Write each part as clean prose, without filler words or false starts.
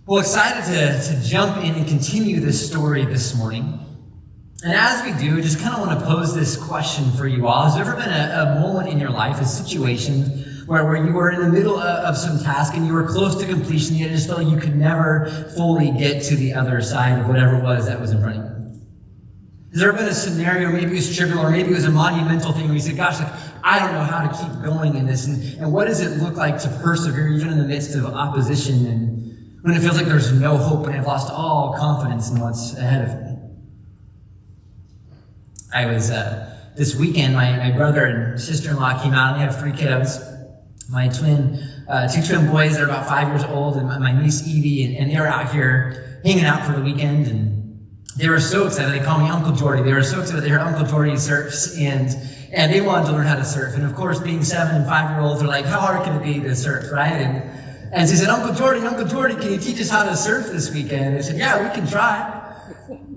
Well, excited to jump in and continue this story this morning. And as we do, I just kind of want to pose this question for you all. Has there ever been a moment in your life, a situation, where you were in the middle of some task and you were close to completion, yet you just felt like you could never fully get to the other side of whatever it was that was in front of you? Has there been a scenario, maybe it was trivial, or maybe it was a monumental thing where you said, gosh, I don't know how to keep going in this, and what does it look like to persevere even in the midst of opposition and when it feels like there's no hope and I've lost all confidence in what's ahead of me? I was, this weekend, my brother and sister-in-law came out, and they have 3 kiddos. My two twin boys, they're about 5 years old, and my niece Evie, and they were out here hanging out for the weekend, and they were so excited. They call me Uncle Jordy. They were so excited they heard Uncle Jordy surfs, and they wanted to learn how to surf. And of course, being 7 and 5-year-olds, they're like, how hard can it be to surf, right? And she said, Uncle Jordy, can you teach us how to surf this weekend? And I said, yeah, we can try.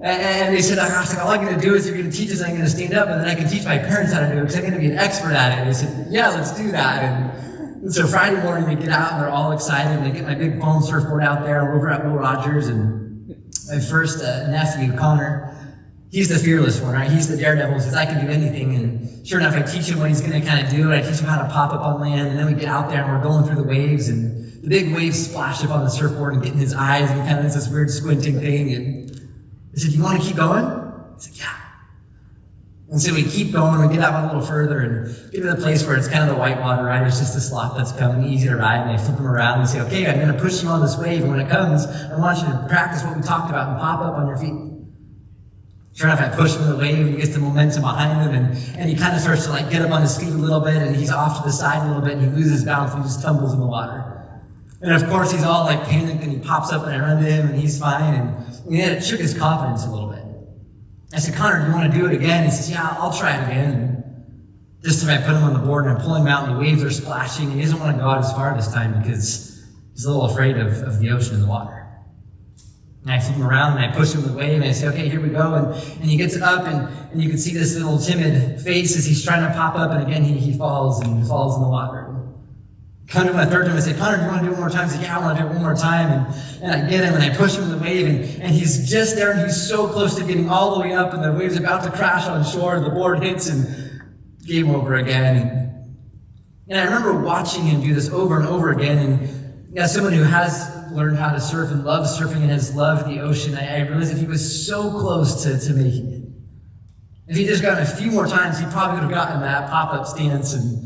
And they said, gosh, all I'm going to do is you're going to teach us, I'm going to stand up, and then I can teach my parents how to do it because I'm going to be an expert at it. And they said, yeah, let's do that. And so Friday morning, we get out, and they're all excited. And I get my big foam surfboard out there. I'm over at Will Rogers, and my first nephew, Connor, he's the fearless one, right? He's the daredevil. He says, I can do anything. And sure enough, I teach him what he's going to kind of do. I teach him how to pop up on land. And then we get out there, and we're going through the waves, and the big waves splash up on the surfboard and get in his eyes, and he kind of does this weird squinting thing. And I said, you want to keep going? He said, yeah. And so we keep going, we get out a little further and get to the place where it's kind of the white water, right? It's just a slot that's coming, easy to ride, and I flip him around and say, okay, I'm going to push you on this wave, and when it comes, I want you to practice what we talked about and pop up on your feet. Sure enough, I push him in the wave, and he gets the momentum behind him, and he kind of starts to like get up on his feet a little bit, and he's off to the side a little bit, and he loses balance, and he just tumbles in the water. And of course, he's all like panicked, and he pops up, and I run to him, and he's fine, and it shook his confidence a little bit. I said, Connor, do you want to do it again? He says, yeah, I'll try it again. And this time I put him on the board, and I'm pulling him out, and the waves are splashing, and he doesn't want to go out as far this time because he's a little afraid of the ocean and the water. And I flip him around, and I push him in the wave, and I say, okay, here we go. And he gets up, and you can see this little timid face as he's trying to pop up, and again, he falls in the water. Kind of my third time, I said, Connor, do you want to do it one more time? He said, yeah, I want to do it one more time. And I get him, and I push him in the wave, and he's just there, and he's so close to getting all the way up, and the wave's about to crash on shore, the board hits, and game over again. And I remember watching him do this over and over again, and as someone who has learned how to surf and loves surfing and has loved the ocean, I realized that he was so close to making it. If he just got a few more times, he probably would have gotten that pop-up stance. And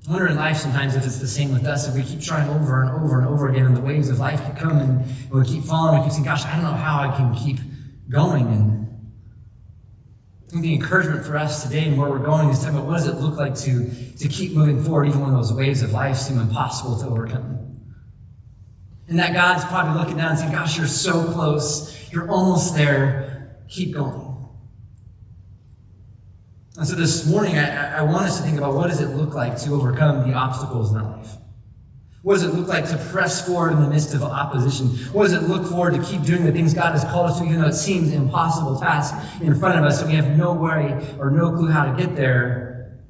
I wonder in life sometimes if it's the same with us, if we keep trying over and over and over again, and the waves of life keep coming, and we keep falling, we keep saying, gosh, I don't know how I can keep going. And I think the encouragement for us today and where we're going is talking about what does it look like to keep moving forward even when those waves of life seem impossible to overcome. And that God's probably looking down and saying, gosh, you're so close, you're almost there, keep going. And so this morning, I want us to think about what does it look like to overcome the obstacles in our life? What does it look like to press forward in the midst of opposition? What does it look forward to keep doing the things God has called us to, even though it seems an impossible task in front of us and we have no worry or no clue how to get there?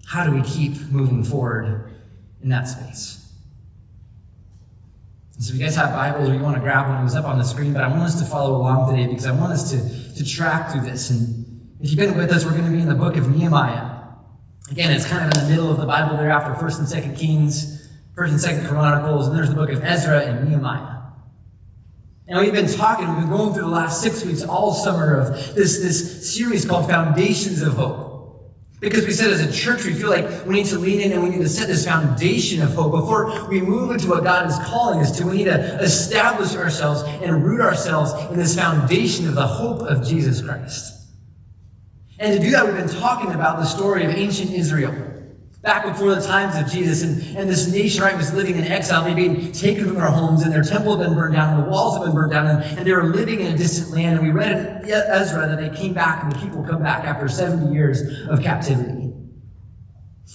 How do we keep moving forward in that space? And so if you guys have Bibles or you want to grab one, it was up on the screen, but I want us to follow along today because I want us to track through this. And if you've been with us, we're going to be in the book of Nehemiah. Again, it's kind of in the middle of the Bible there after 1st and 2nd Kings, 1st and 2nd Chronicles, and there's the book of Ezra and Nehemiah. And we've been going through the last 6 weeks, all summer, of this series called Foundations of Hope. Because we said as a church, we feel like we need to lean in and we need to set this foundation of hope. Before we move into what God is calling us to, we need to establish ourselves and root ourselves in this foundation of the hope of Jesus Christ. And to do that, we've been talking about the story of ancient Israel. Back before the times of Jesus, and this nation, right, was living in exile. They'd been taken from their homes, and their temple had been burned down, and the walls had been burned down, and they were living in a distant land. And we read in Ezra that they came back, and the people come back after 70 years of captivity.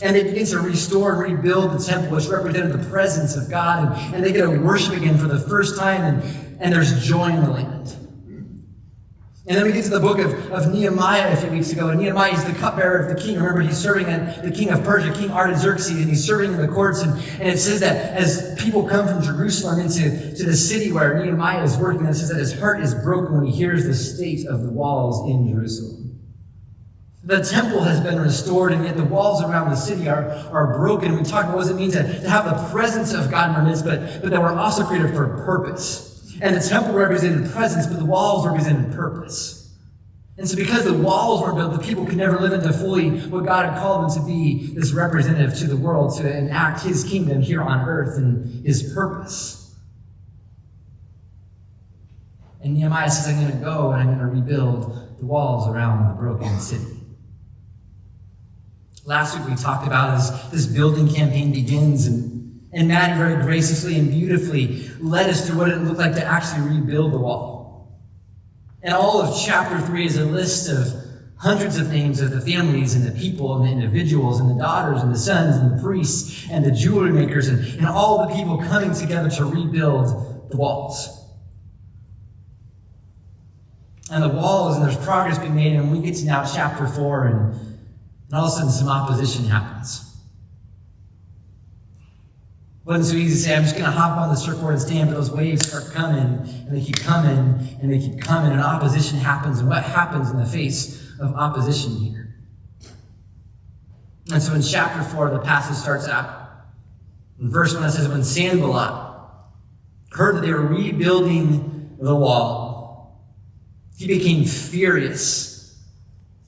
And they begin to restore and rebuild the temple, which represented the presence of God, and they get to worship again for the first time, and there's joy in the land. And then we get to the book of Nehemiah a few weeks ago. And Nehemiah is the cupbearer of the king. Remember, he's serving the king of Persia, King Artaxerxes, and he's serving in the courts. And it says that as people come from Jerusalem into the city where Nehemiah is working, it says that his heart is broken when he hears the state of the walls in Jerusalem. The temple has been restored, and yet the walls around the city are broken. We talked about what does it mean to have the presence of God in our midst, but that we're also created for a purpose. And the temple represented presence, but the walls represented purpose. And so because the walls were built, the people could never live into fully what God had called them to be, this representative to the world, to enact his kingdom here on earth and his purpose. And Nehemiah says, I'm going to go and I'm going to rebuild the walls around the broken city. Last week we talked about as this building campaign begins, and Maddie very graciously and beautifully led us through what it looked like to actually rebuild the wall. And all of chapter 3 is a list of hundreds of names of the families and the people and the individuals and the daughters and the sons and the priests and the jewelry makers and all the people coming together to rebuild the walls. And the walls, and there's progress being made, and we get to now chapter 4, and all of a sudden some opposition happens. It wasn't so easy to say, I'm just going to hop on the surfboard and stand, but those waves start coming, and they keep coming, and they keep coming, and opposition happens. And what happens in the face of opposition here? And so in chapter 4, the passage starts out. In verse 1, it says, when Sanballat heard that they were rebuilding the wall, he became furious,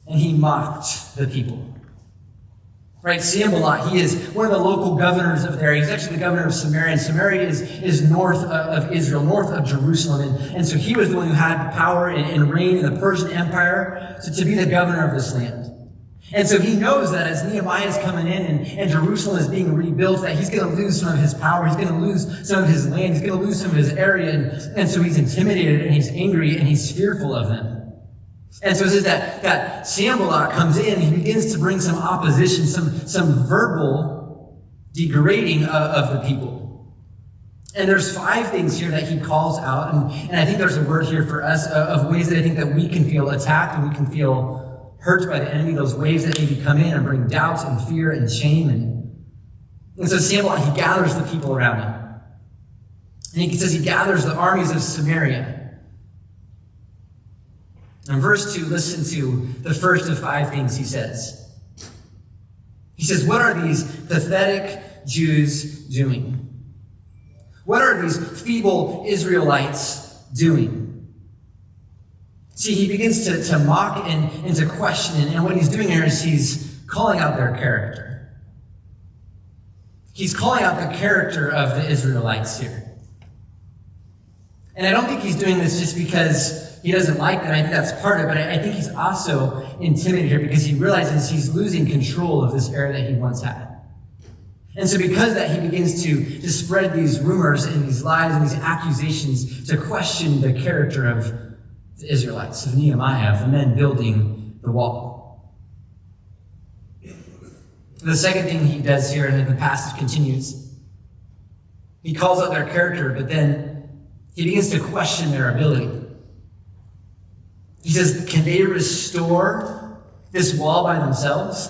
and he mocked the people. Right, Sanballat, he is one of the local governors of there. He's actually the governor of Samaria, and Samaria is north of Israel, north of Jerusalem. And so he was the one who had power and reign in the Persian Empire to be the governor of this land. And so he knows that as Nehemiah is coming in and Jerusalem is being rebuilt, that he's going to lose some of his power, he's going to lose some of his land, he's going to lose some of his area. And so he's intimidated, and he's angry, and he's fearful of them. And so it says that Sanballat comes in, he begins to bring some opposition, some verbal degrading of the people. And there's 5 things here that he calls out, and I think there's a word here for us of ways that I think that we can feel attacked and we can feel hurt by the enemy, those waves that maybe come in and bring doubts and fear and shame. And so Sanballat, he gathers the people around him. And he says he gathers the armies of Samaria. In verse 2, listen to the first of 5 things he says. He says, what are these pathetic Jews doing? What are these feeble Israelites doing? See, he begins to mock and to question, and what he's doing here is he's calling out their character. He's calling out the character of the Israelites here. And I don't think he's doing this just because he doesn't like that. I think that's part of it, but I think he's also intimidated here because he realizes he's losing control of this area that he once had. And so because of that, he begins to spread these rumors and these lies and these accusations to question the character of the Israelites, of Nehemiah, of the men building the wall. The second thing he does here, and the passage continues, he calls out their character, but then he begins to question their ability. He says, can they restore this wall by themselves?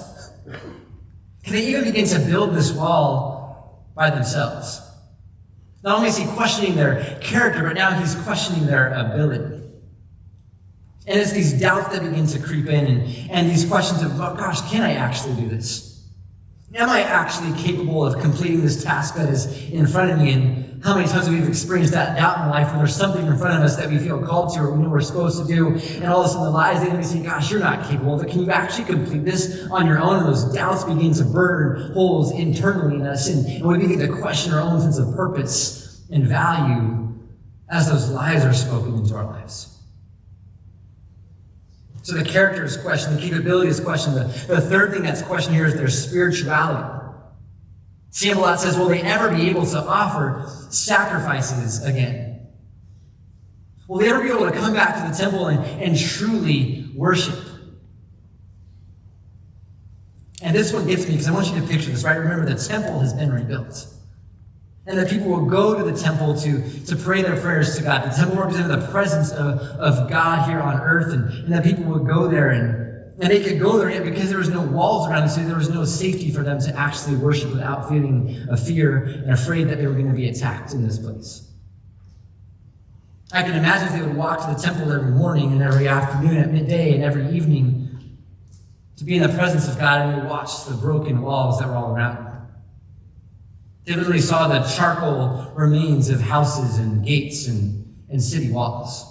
Can they even begin to build this wall by themselves? Not only is he questioning their character, but now he's questioning their ability. And it's these doubts that begin to creep in and these questions of, oh gosh, can I actually do this? Am I actually capable of completing this task that is in front of me? And how many times have we experienced that doubt in life where there's something in front of us that we feel called to or we know we're supposed to do, and all of a sudden the lies, they say, gosh, you're not capable of it. Can you actually complete this on your own? And those doubts begin to burn holes internally in us, and we begin to question our own sense of purpose and value as those lies are spoken into our lives. So the character is questioned, the capability is questioned. The third thing that's questioned here is their spirituality. Sanballat says, will they ever be able to offer sacrifices again? Will they ever be able to come back to the temple and truly worship? And this one gets me because I want you to picture this, right? Remember, the temple has been rebuilt. And that people will go to the temple to pray their prayers to God. The temple represented the presence of God here on earth, and that people would go there, and they could go there because there was no walls around them, so there was no safety for them to actually worship without feeling a fear and afraid that they were going to be attacked in this place. I can imagine they would walk to the temple every morning and every afternoon, at midday and every evening, to be in the presence of God, and they watched the broken walls that were all around them. They literally saw the charcoal remains of houses and gates and city walls.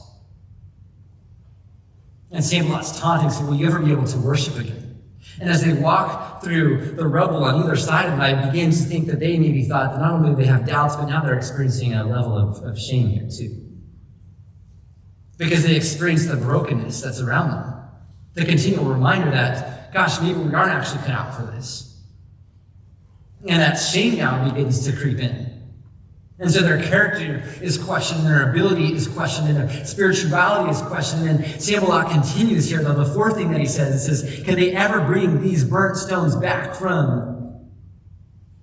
And Sandlot's taunting said, will you ever be able to worship again? And as they walk through the rubble on either side of it, I began to think that they maybe thought that not only do they have doubts, but now they're experiencing a level of shame here too. Because they experience the brokenness that's around them. The continual reminder that, gosh, maybe we aren't actually cut out for this. And that shame now begins to creep in. And so their character is questioned, their ability is questioned, and their spirituality is questioned. And Sambalot continues here, though. The fourth thing that he says, can they ever bring these burnt stones back from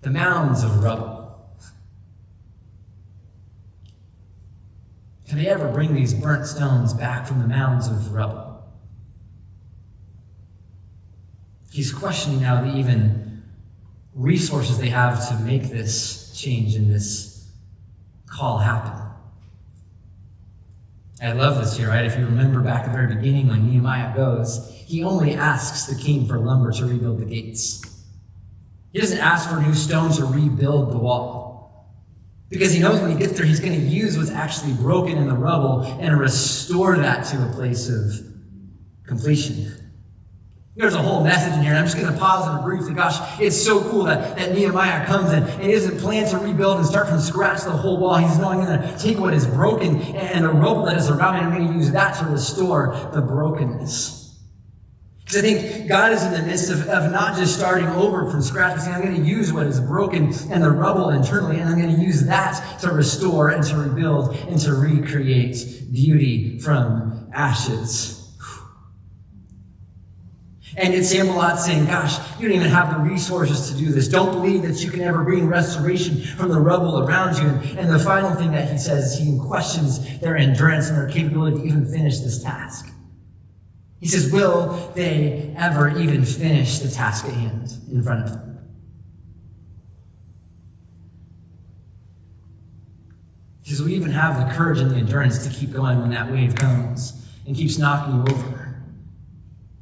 the mounds of rubble? Can they ever bring these burnt stones back from the mounds of rubble? He's questioning now the even resources they have to make this change and this call happen. I love this here, right? If you remember back at the very beginning when Nehemiah goes, he only asks the king for lumber to rebuild the gates. He doesn't ask for new stone to rebuild the wall. Because he knows when he gets there, he's going to use what's actually broken in the rubble and restore that to a place of completion. There's a whole message in here, and I'm just going to pause and briefly. Gosh, it's so cool that Nehemiah comes in and he doesn't plan to rebuild and start from scratch the whole wall. He's knowing I'm going to take what is broken and the rubble that is around me, and I'm going to use that to restore the brokenness. Because I think God is in the midst of not just starting over from scratch, but saying, I'm going to use what is broken and the rubble internally, and I'm going to use that to restore and to rebuild and to recreate beauty from ashes. And it's Sambalot saying, gosh, you don't even have the resources to do this. Don't believe that you can ever bring restoration from the rubble around you. And the final thing that he says is he questions their endurance and their capability to even finish this task. He says, will they ever even finish the task at hand in front of them? He says, will you even have the courage and the endurance to keep going when that wave comes and keeps knocking you over?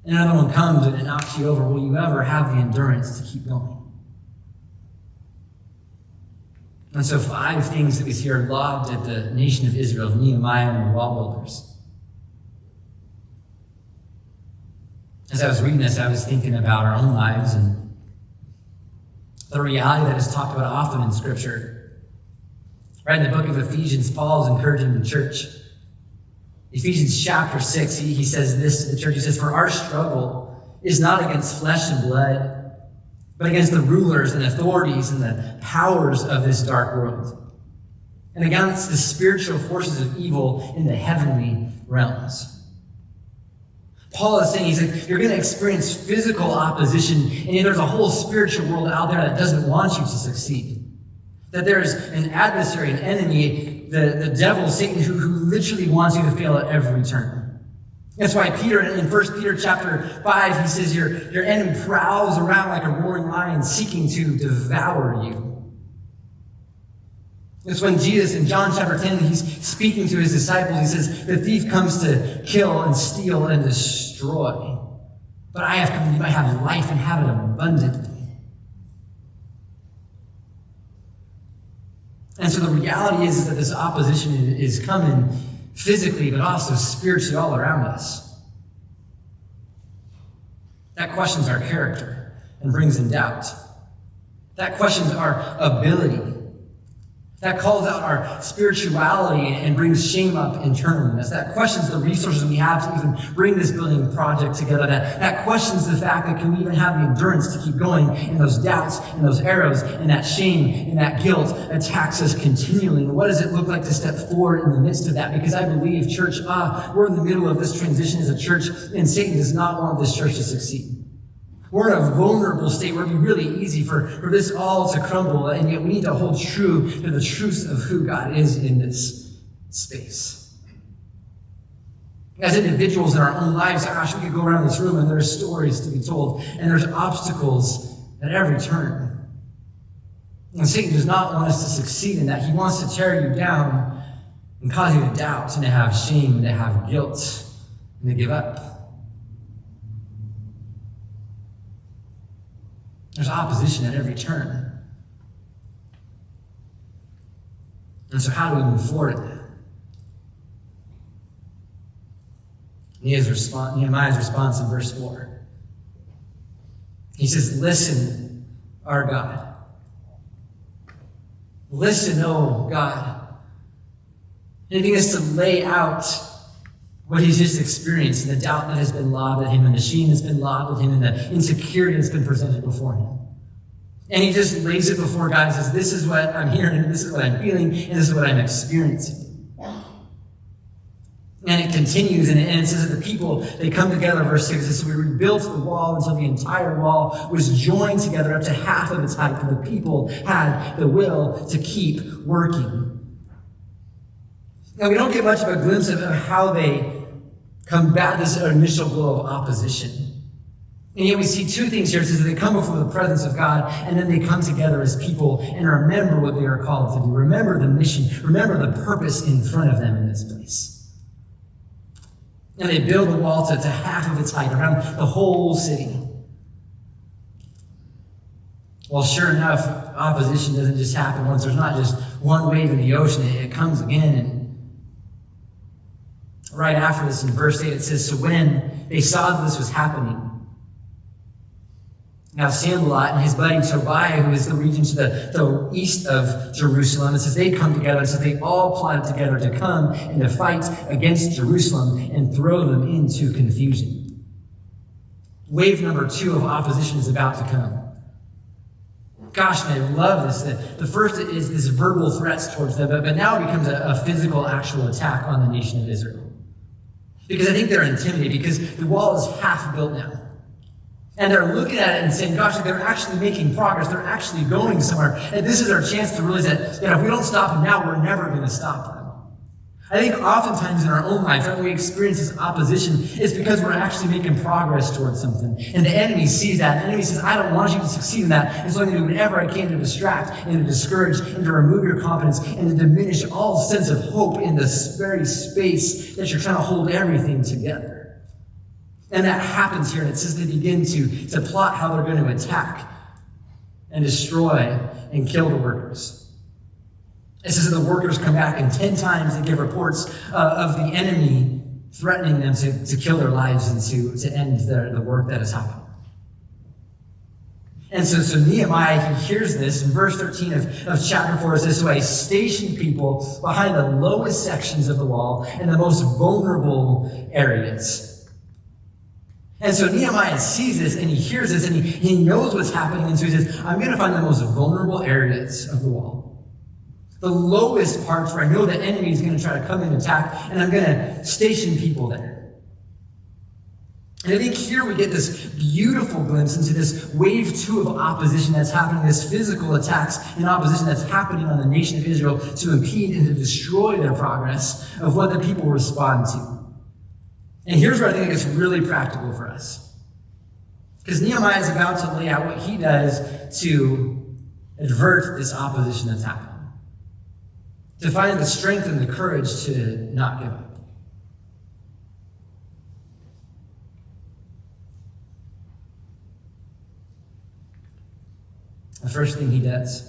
And another one comes and it knocks you over. Will you ever have the endurance to keep going? And so 5 things that we see are logged at the nation of Israel, of Nehemiah and the wall builders. As I was reading this, I was thinking about our own lives and the reality that is talked about often in Scripture. Right in the book of Ephesians, Paul is encouraging the church. Ephesians chapter 6, he says this to the church. He says, for our struggle is not against flesh and blood, but against the rulers and authorities and the powers of this dark world, and against the spiritual forces of evil in the heavenly realms. Paul is saying, he's like, you're going to experience physical opposition, and yet there's a whole spiritual world out there that doesn't want you to succeed. That there's an adversary, an enemy, the devil, Satan, who literally wants you to fail at every turn. That's why Peter, in 1 Peter chapter 5, he says, your enemy prowls around like a roaring lion seeking to devour you. That's when Jesus, in John chapter 10, he's speaking to his disciples. He says, the thief comes to kill and steal and destroy. But I have come that you might have life and have it abundantly. And so the reality is that this opposition is coming physically, but also spiritually all around us. That questions our character and brings in doubt. That questions our ability. That calls out our spirituality and brings shame up internally. That questions the resources we have to even bring this building project together. That questions the fact that can we even have the endurance to keep going, and those doubts and those arrows and that shame and that guilt attacks us continually. And what does it look like to step forward in the midst of that? Because I believe, church, we're in the middle of this transition as a church, and Satan does not want this church to succeed. We're in a vulnerable state where it'd be really easy for this all to crumble, and yet we need to hold true to the truth of who God is in this space. As individuals in our own lives, gosh, we could go around this room and there's stories to be told, and there's obstacles at every turn. And Satan does not want us to succeed in that. He wants to tear you down and cause you to doubt and to have shame and to have guilt and to give up. There's opposition at every turn. And so how do we move forward in that? Nehemiah's response in verse 4. He says, listen, our God. Listen, oh God. And he begins to lay out what he's just experienced, and the doubt that has been lobbed at him, and the shame that's been lobbed at him, and the insecurity that's been presented before him. And he just lays it before God and says, this is what I'm hearing, and this is what I'm feeling, and this is what I'm experiencing. And it continues, and it says that the people, they come together, verse 6, it says, we rebuilt the wall until the entire wall was joined together up to half of its height, for the people had the will to keep working. Now, we don't get much of a glimpse of how they combat this initial blow of opposition. And yet we see two things here. It says that they come before the presence of God, and then they come together as people and remember what they are called to do. Remember the mission. Remember the purpose in front of them in this place. And they build the wall to half of its height, around the whole city. Well, sure enough, opposition doesn't just happen once. There's not just one wave in the ocean. It comes again. And right after this, in verse 8, it says, so when they saw that this was happening, now Sanballat and his buddy Tobiah, who is the region to the east of Jerusalem, it says they come together, and so they all plotted together to come and to fight against Jerusalem and throw them into confusion. Wave number 2 of opposition is about to come. Gosh, and I love this. The first is this verbal threats towards them, but now it becomes a physical, actual attack on the nation of Israel. Because I think they're intimidated, because the wall is half built now. And they're looking at it and saying, gosh, they're actually making progress. They're actually going somewhere. And this is our chance to realize that, if we don't stop them now, we're never going to stop them. I think oftentimes in our own life, when we experience this opposition, it's because we're actually making progress towards something. And the enemy sees that. The enemy says, I don't want you to succeed in that. And so I'm going to do whatever I can to distract and to discourage and to remove your confidence and to diminish all sense of hope in this very space that you're trying to hold everything together. And that happens here. And it says they begin to plot how they're going to attack and destroy and kill the workers. It says that the workers come back, and 10 times they give reports of the enemy threatening them to kill their lives and to end the work that has happened. And so Nehemiah, he hears this in verse 13 of chapter 4. It says, so I stationed people behind the lowest sections of the wall and the most vulnerable areas. And so Nehemiah sees this, and he hears this, and he knows what's happening. And so he says, I'm going to find the most vulnerable areas of the wall. The lowest parts where I know the enemy is going to try to come in and attack, and I'm going to station people there. And I think here we get this beautiful glimpse into this wave 2 of opposition that's happening, this physical attacks and opposition that's happening on the nation of Israel to impede and to destroy their progress of what the people respond to. And here's where I think it's really practical for us. Because Nehemiah is about to lay out what he does to avert this opposition that's happening. To find the strength and the courage to not give up. The first thing he does,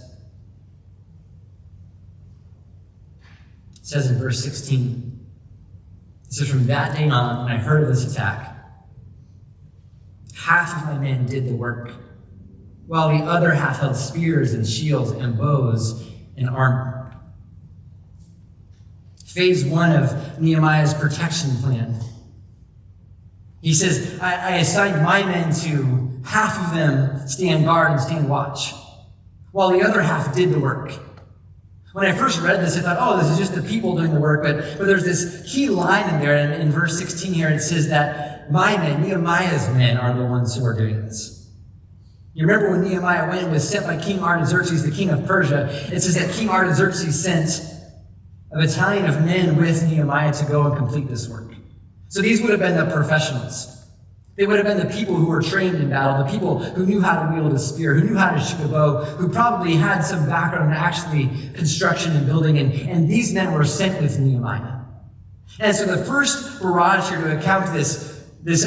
it says in verse 16, it says, from that day on, when I heard of this attack, half of my men did the work, while the other half held spears and shields and bows and armor. Phase 1 of Nehemiah's protection plan. He says, I assigned my men to half of them stand guard and stand watch, while the other half did the work. When I first read this, I thought, oh, this is just the people doing the work. But there's this key line in there. And in verse 16 here, it says that my men, Nehemiah's men, are the ones who are doing this. You remember when Nehemiah went and was sent by King Artaxerxes, the king of Persia, it says that King Artaxerxes sent a battalion of men with Nehemiah to go and complete this work. So these would have been the professionals. They would have been the people who were trained in battle, the people who knew how to wield a spear, who knew how to shoot a bow, who probably had some background in actually construction and building, and these men were sent with Nehemiah. And so the first barrage here to account this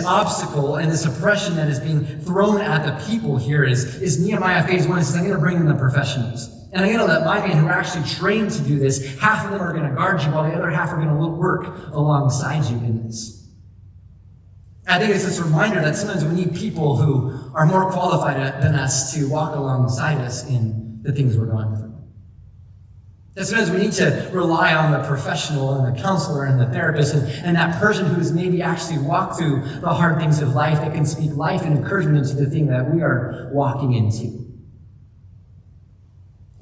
obstacle and this oppression that is being thrown at the people here is Nehemiah phase 1. It says, I'm going to bring in the professionals. And I'm going to let my men who are actually trained to do this, half of them are going to guard you, while the other half are going to work alongside you in this. I think it's this reminder that sometimes we need people who are more qualified than us to walk alongside us in the things we're going through. That sometimes we need to rely on the professional and the counselor and the therapist and that person who's maybe actually walked through the hard things of life that can speak life and encouragement into the thing that we are walking into.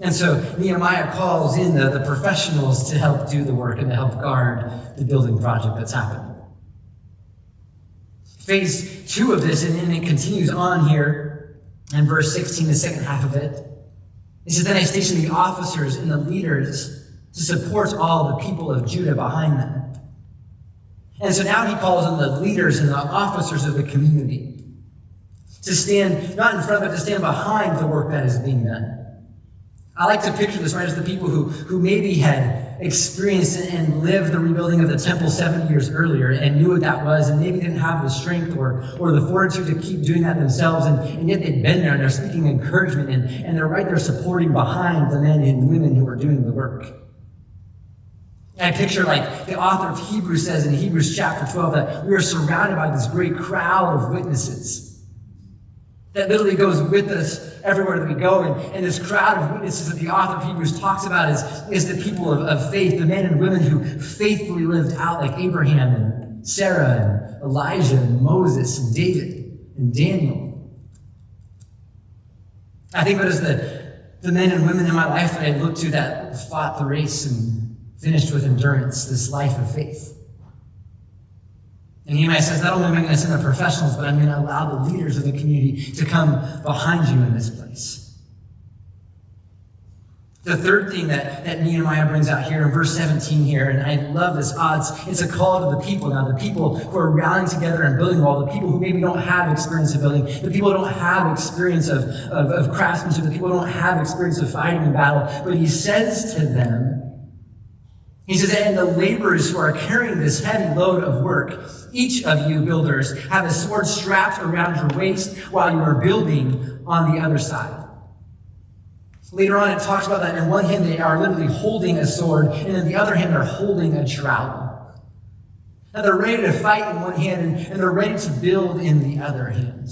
And so Nehemiah calls in the professionals to help do the work and to help guard the building project that's happening. Phase 2 of this, and then it continues on here in verse 16, the second half of it. It says, then I stationed the officers and the leaders to support all the people of Judah behind them. And so now he calls on the leaders and the officers of the community to stand, not in front, but to stand behind the work that is being done. I like to picture this right as the people who maybe had experienced and lived the rebuilding of the temple 70 years earlier and knew what that was, and maybe didn't have the strength or the fortitude to keep doing that themselves, and yet they'd been there and they're speaking encouragement and they're right there supporting behind the men and women who are doing the work. I picture, like the author of Hebrews says in Hebrews chapter 12, that we are surrounded by this great crowd of witnesses that literally goes with us everywhere that we go. And this crowd of witnesses that the author of Hebrews talks about is the people of faith, the men and women who faithfully lived out, like Abraham and Sarah and Elijah and Moses and David and Daniel. I think about it as the men and women in my life that I look to that fought the race and finished with endurance, this life of faith. And Nehemiah says, not only am I going to send the professionals, but I'm going to allow the leaders of the community to come behind you in this place. The third thing that Nehemiah brings out here in verse 17 here, and I love this, it's a call to the people now, the people who are rallying together and building wall, the people who maybe don't have experience of building, the people who don't have experience of craftsmanship, the people who don't have experience of fighting in battle. But he says to them, he says, and the laborers who are carrying this heavy load of work, each of you builders have a sword strapped around your waist while you are building on the other side. Later on, it talks about that in one hand they are literally holding a sword, and in the other hand they're holding a trowel. Now they're ready to fight in one hand, and they're ready to build in the other hand.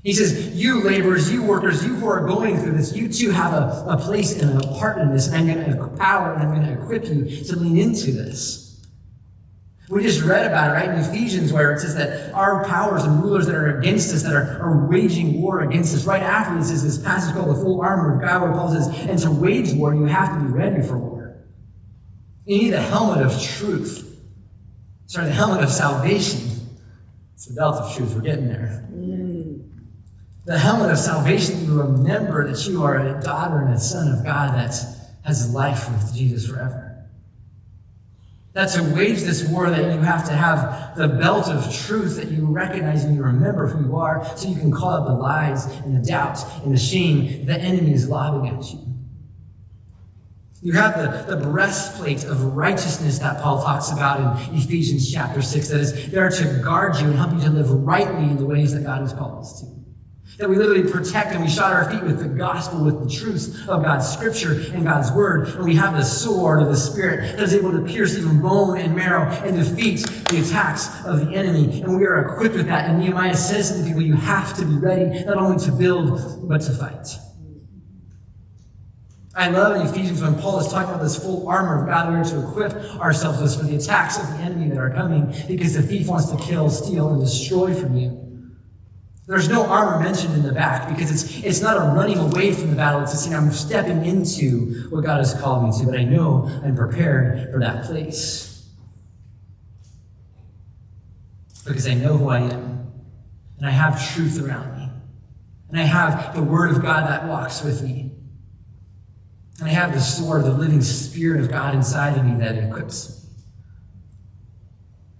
He says, you laborers, you workers, you who are going through this, you too have a place and a part in this, and I'm going to empower and I'm going to equip you to lean into this. We just read about it, right, in Ephesians, where it says that our powers and rulers that are against us, that are waging war against us. Right after this is this passage called the full armor of God, where Paul says, and to wage war, you have to be ready for war. You need the helmet of truth. Sorry, the helmet of salvation. It's the belt of truth. We're getting there. The helmet of salvation, you remember that you are a daughter and a son of God that has life with Jesus forever. That to wage this war, that you have to have the belt of truth, that you recognize and you remember who you are, so you can call out the lies and the doubts and the shame the enemy is lobbing at you. You have the breastplate of righteousness that Paul talks about in Ephesians chapter 6, that is there to guard you and help you to live rightly in the ways that God has called us to. That we literally protect and we shod our feet with the gospel, with the truths of God's scripture and God's word. And we have the sword of the Spirit that is able to pierce even bone and marrow and defeat the attacks of the enemy. And we are equipped with that. And Nehemiah says to the people, you have to be ready not only to build, but to fight. I love in Ephesians when Paul is talking about this full armor of God, we are to equip ourselves with for the attacks of the enemy that are coming, because the thief wants to kill, steal, and destroy from you. There's no armor mentioned in the back because it's not a running away from the battle. It's just saying I'm stepping into what God has called me to, but I know I'm prepared for that place. Because I know who I am, and I have truth around me. And And I have the Word of God that walks with me. And I have the sword, the living Spirit of God inside of me that equips me.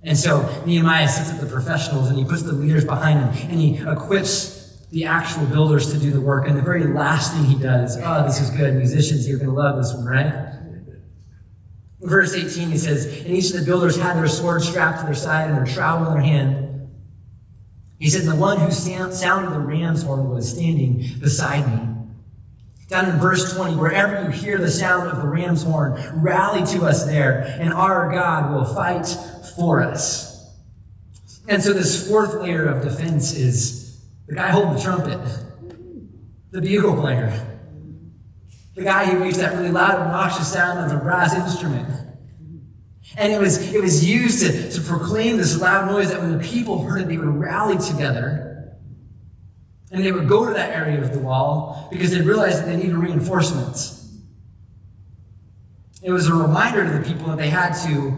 And so Nehemiah sets up the professionals and he puts the leaders behind him and he equips the actual builders to do the work. And the very last thing he does, this is good. Musicians, you're going to love this one, right? In verse 18, he says, and each of the builders had their sword strapped to their side and their trowel in their hand. He said, and the one who sounded the ram's horn was standing beside me. Down in verse 20, wherever you hear the sound of the ram's horn, rally to us there, and our God will fight for us. And so this fourth layer of defense is the guy holding the trumpet, the bugle player, the guy who makes that really loud, obnoxious sound of a brass instrument. And it was used to proclaim this loud noise that when the people heard it, they would rally together. And they would go to that area of the wall because they realized that they needed reinforcements. It was a reminder to the people that they had to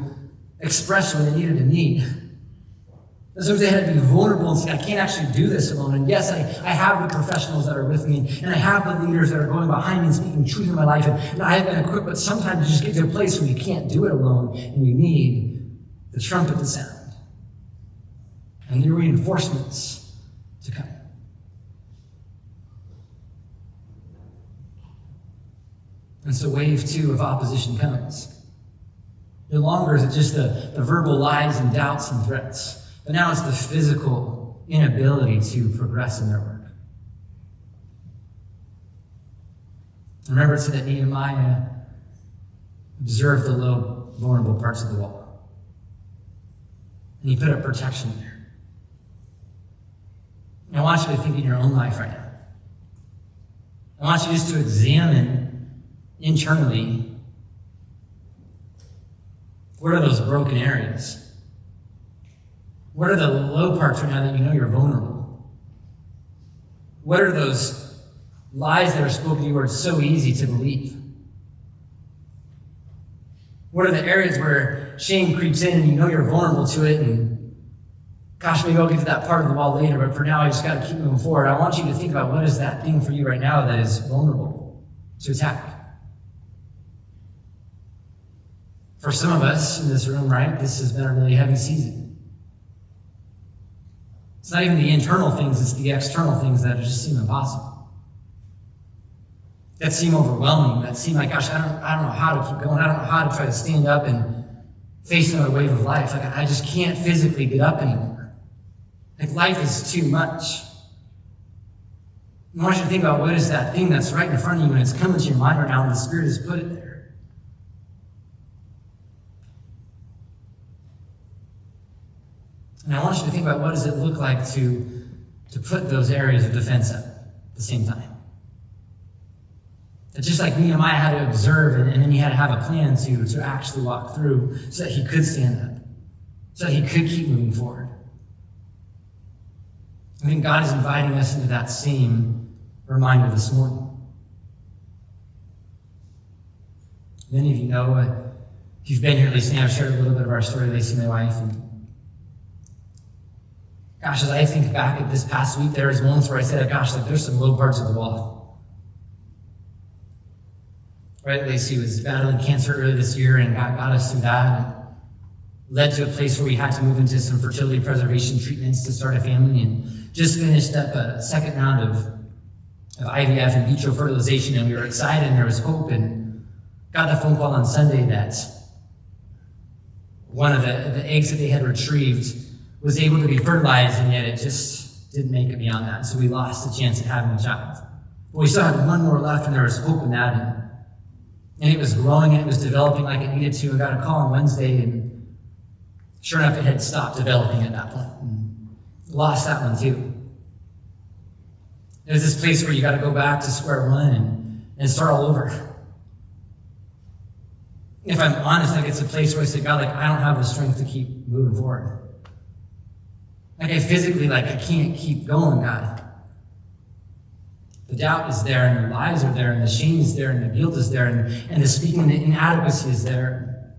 express what they needed to need. And so they had to be vulnerable and say, I can't actually do this alone. And yes, I have the professionals that are with me, and I have the leaders that are going behind me and speaking truth in my life, and I have been equipped, but sometimes you just get to a place where you can't do it alone, and you need the trumpet to sound. And the reinforcements to come. And so wave 2 of opposition comes. No longer is it just the verbal lies and doubts and threats, but now it's the physical inability to progress in their work. Remember, it said that Nehemiah observed the low, vulnerable parts of the wall. And he put up protection there. And I want you to think in your own life right now. I want you just to examine internally, what are those broken areas? What are the low parts right now that you know you're vulnerable? What are those lies that are spoken to you where it's so easy to believe? What are the areas where shame creeps in and you know you're vulnerable to it and gosh, maybe I'll get to that part of the wall later, but for now I just got to keep moving forward. I want you to think about what is that thing for you right now that is vulnerable to attack. For some of us in this room, right, this has been a really heavy season. It's not even the internal things, it's the external things that just seem impossible. That seem overwhelming, that seem like, gosh, I don't know how to keep going. I don't know how to try to stand up and face another wave of life. Like, I just can't physically get up anymore. Like, life is too much. I want you to think about what is that thing that's right in front of you and it's coming to your mind right now and the Spirit has put it there. And I want you to think about what does it look like to put those areas of defense up at the same time. That just like Nehemiah had to observe and then he had to have a plan to actually walk through so that he could stand up, so that he could keep moving forward. I think God is inviting us into that same reminder this morning. Many of you know, if you've been here listening, I've shared a little bit of our story, Lacey, my wife, and gosh, as I think back at this past week, there was moments where I said, gosh, like there's some low parts of the wall. Right? Lacey was battling cancer earlier this year and God got us through that. And led to a place where we had to move into some fertility preservation treatments to start a family and just finished up a second round of IVF and vitro fertilization, and we were excited and there was hope, and got the phone call on Sunday that one of the eggs that they had retrieved was able to be fertilized, and yet it just didn't make it beyond that. So we lost the chance of having a child. But we still had one more left, and there was hope in that. And it was growing, and it was developing like it needed to. I got a call on Wednesday, and sure enough, it had stopped developing at that point. And lost that one too. There's this place where you got to go back to square one and start all over. If I'm honest, like it's a place where I say, God, like I don't have the strength to keep moving forward. Like I physically, like I can't keep going, God. The doubt is there, and the lies are there, and the shame is there, and the guilt is there, and the speaking the inadequacy is there.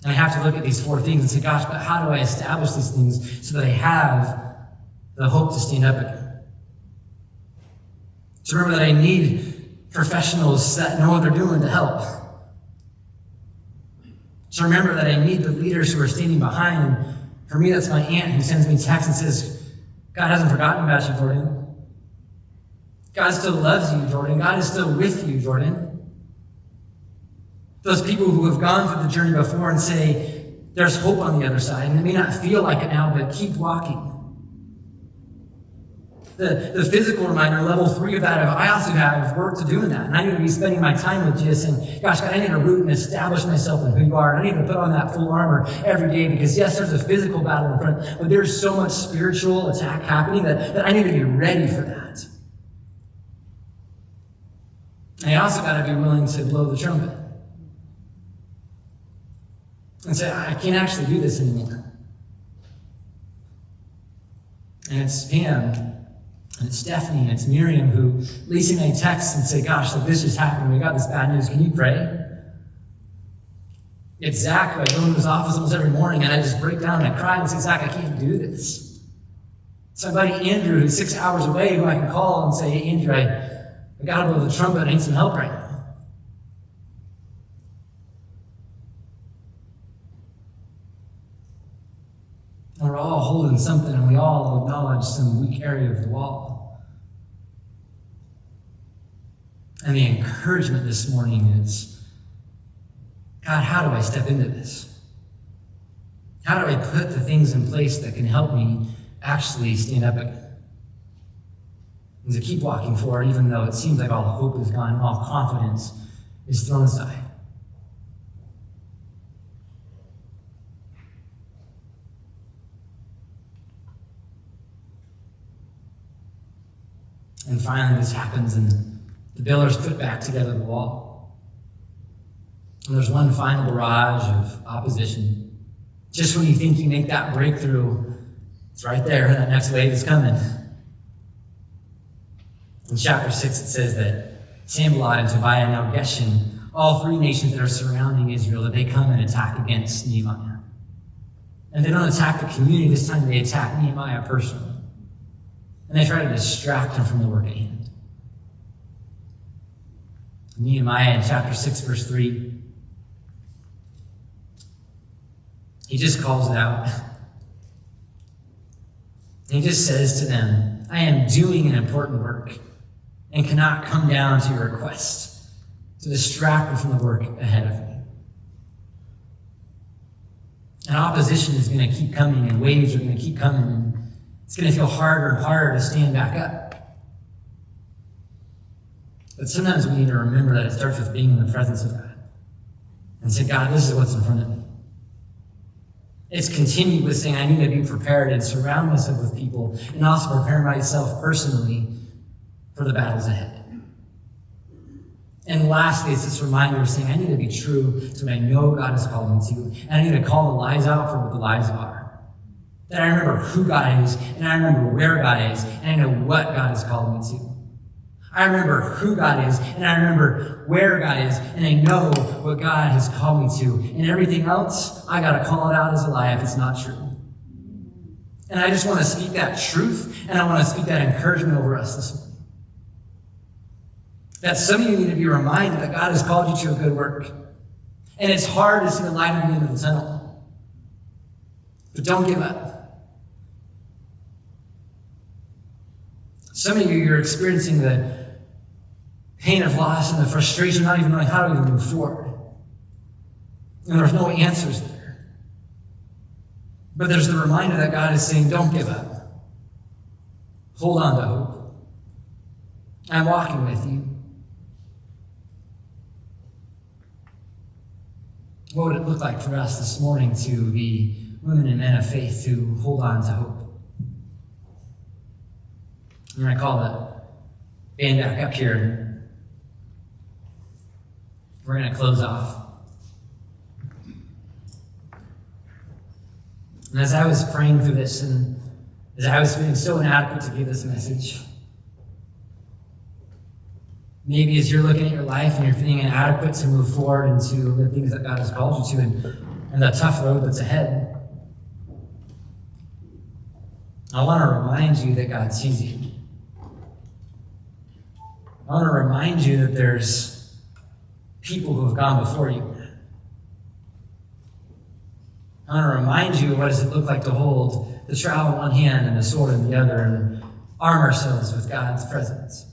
And I have to look at these four things and say, gosh, but how do I establish these things so that I have the hope to stand up again. To remember that I need professionals that know what they're doing to help. To remember that I need the leaders who are standing behind. And for me, that's my aunt who sends me texts and says, God hasn't forgotten about you, Jordan. God still loves you, Jordan. God is still with you, Jordan. Those people who have gone through the journey before and say, there's hope on the other side. And it may not feel like it now, but keep walking. The physical reminder, level 3 of that, I also have work to do in that. And I need to be spending my time with Jesus. And gosh, God, I need to root and establish myself in who you are. And I need to put on that full armor every day because, yes, there's a physical battle in front, but there's so much spiritual attack happening that I need to be ready for that. And I also got to be willing to blow the trumpet and say, I can't actually do this anymore. And it's Pam, and it's Stephanie, and it's Miriam who Lisa and I text and say, gosh, like this just happened. We got this bad news. Can you pray? It's Zach, who I go into his office almost every morning, and I just break down and I cry and say, Zach, I can't do this. It's my buddy Andrew, who's 6 hours away, who I can call and say, hey, Andrew, I got to blow the trumpet. I need some help right now. And we're all holding something, and we all acknowledge some weak area of the wall. And the encouragement this morning is, God, how do I step into this? How do I put the things in place that can help me actually stand up again? And to keep walking forward, even though it seems like all hope is gone, all confidence is thrown aside. And finally, this happens, and the builders put back together the wall. And there's one final barrage of opposition. Just when you think you make that breakthrough, it's right there, that next wave is coming. In chapter 6, it says that Sanballat and Tobiah and now Geshem, all 3 nations that are surrounding Israel, that they come and attack against Nehemiah. And they don't attack the community this time, they attack Nehemiah personally. And they try to distract him from the work at hand. Nehemiah in chapter 6, verse 3, he just calls it out. He just says to them, I am doing an important work and cannot come down to your request to distract me from the work ahead of me. And opposition is going to keep coming, and waves are going to keep coming, and it's going to feel harder and harder to stand back up. But sometimes we need to remember that it starts with being in the presence of God and say, God, this is what's in front of me. It's continued with saying, I need to be prepared and surround myself with people and also prepare myself personally for the battles ahead. And lastly, it's this reminder of saying, I need to be true to what I know God has called me to. And I need to call the lies out for what the lies are. That I remember who God is, and I remember where God is, and I know what God has called me to. I remember who God is, and I remember where God is, and I know what God has called me to. And everything else, I got to call it out as a lie if it's not true. And I just want to speak that truth, and I want to speak that encouragement over us this morning. That some of you need to be reminded that God has called you to a good work. And it's hard to see the light at the end of the tunnel. But don't give up. Some of you, you're experiencing the pain of loss and the frustration, not even knowing how to even move forward. And there's no answers there. But there's the reminder that God is saying, don't give up. Hold on to hope. I'm walking with you. What would it look like for us this morning to be women and men of faith who hold on to hope? I'm going to call the band back up here. We're going to close off. And as I was praying through this, and as I was feeling so inadequate to give this message, maybe as you're looking at your life and you're feeling inadequate to move forward into the things that God has called you to and the tough road that's ahead, I want to remind you that God sees you. I want to remind you that there's people who have gone before you. I want to remind you of what does it look like to hold the trowel in one hand and the sword in the other and arm ourselves with God's presence.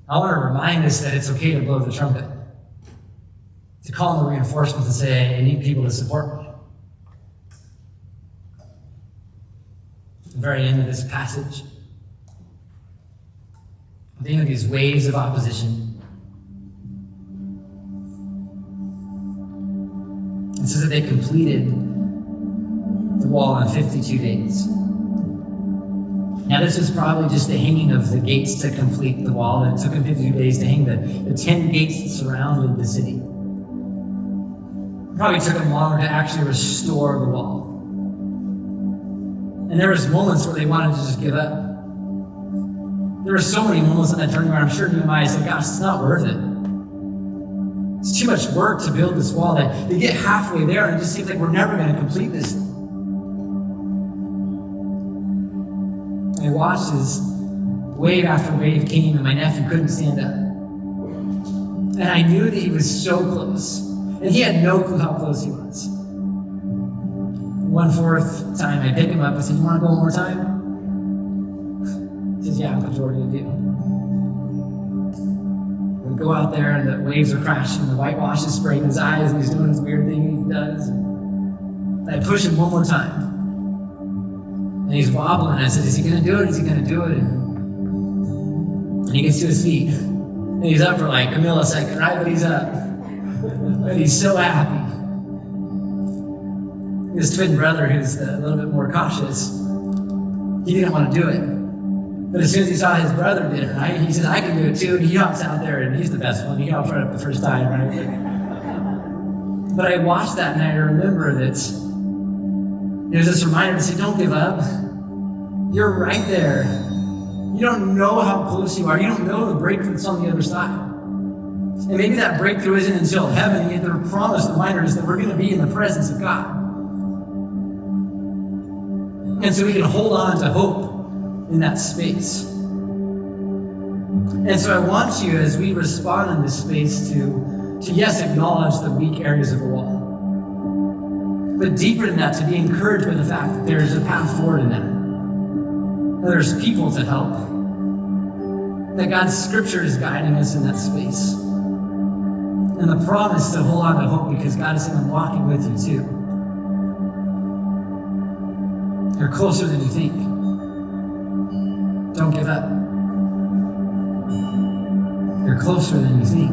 I want to remind us that it's okay to blow the trumpet, to call in the reinforcements and say, I need people to support me. At the very end of this passage, at the end of these waves of opposition, it says that they completed the wall in 52 days. Now, this was probably just the hanging of the gates to complete the wall. It took them 52 days to hang the 10 gates that surrounded the city. It probably took them longer to actually restore the wall. And there was moments where they wanted to just give up. There were so many moments on that journey where I'm sure Nehemiah said, gosh, it's not worth it. It's too much work to build this wall. That they get halfway there and it just seems like we're never going to complete this thing. And I watched as wave after wave came and my nephew couldn't stand up. And I knew that he was so close. And he had no clue how close he was. 1/4 time I picked him up and said, you want to go one more time? He says, yeah, Uncle Jordy, I do. We go out there and the waves are crashing, the whitewash is spraying in his eyes, and he's doing this weird thing he does. And I push him one more time. And he's wobbling. I said, is he going to do it? Is he going to do it? And he gets to his feet. And he's up for like a millisecond, right? But he's up. And he's so happy. His twin brother, who's a little bit more cautious, he didn't want to do it. But as soon as he saw his brother did it, right, he said, I can do it too. And he hops out there, and he's the best one. He hops right up the first time, right? But I watched that, and I remember that there's this reminder to say, don't give up. You're right there. You don't know how close you are. You don't know the breakthrough that's on the other side. And maybe that breakthrough isn't until heaven, yet the promise, the reminder is that we're going to be in the presence of God. And so we can hold on to hope in that space. And so I want you, as we respond in this space, to yes, acknowledge the weak areas of the wall. But deeper than that, to be encouraged by the fact that there's a path forward in that. That there's people to help. That God's scripture is guiding us in that space. And the promise to hold on to hope because God is saying, I'm walking with you too. You're closer than you think. Don't give up. You're closer than you think.